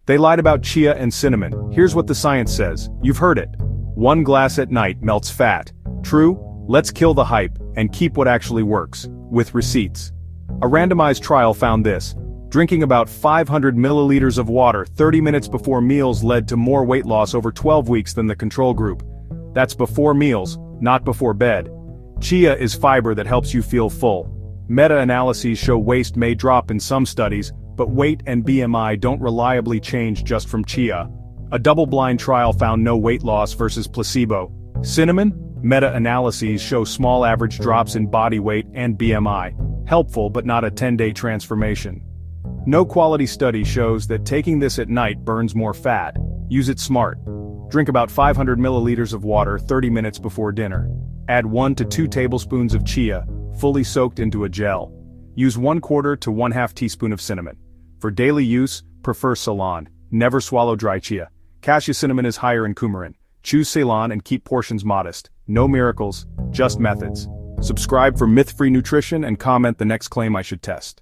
They lied about chia and cinnamon. Here's what the science says. You've heard it. 1 glass at night melts fat. True? Let's kill the hype and keep what actually works, with receipts. A randomized trial found this. Drinking about 500 milliliters of water 30 minutes before meals led to more weight loss over 12 weeks than the control group. That's before meals, not before bed. Chia is fiber that helps you feel full. Meta-analyses show waist may drop in some studies, but weight and BMI don't reliably change just from chia. A double-blind trial found no weight loss versus placebo. Cinnamon? Meta-analyses show small average drops in body weight and BMI. Helpful but not a 10-day transformation. No quality study shows that taking this at night burns more fat. Use it smart. Drink about 500 milliliters of water 30 minutes before dinner. Add 1 to 2 tablespoons of chia, fully soaked into a gel. Use 1/4 to 1/2 teaspoon of cinnamon. For daily use, prefer Ceylon. Never swallow dry chia. Cassia cinnamon is higher in coumarin. Choose Ceylon and keep portions modest. No miracles, just methods. Subscribe for myth-free nutrition and comment the next claim I should test.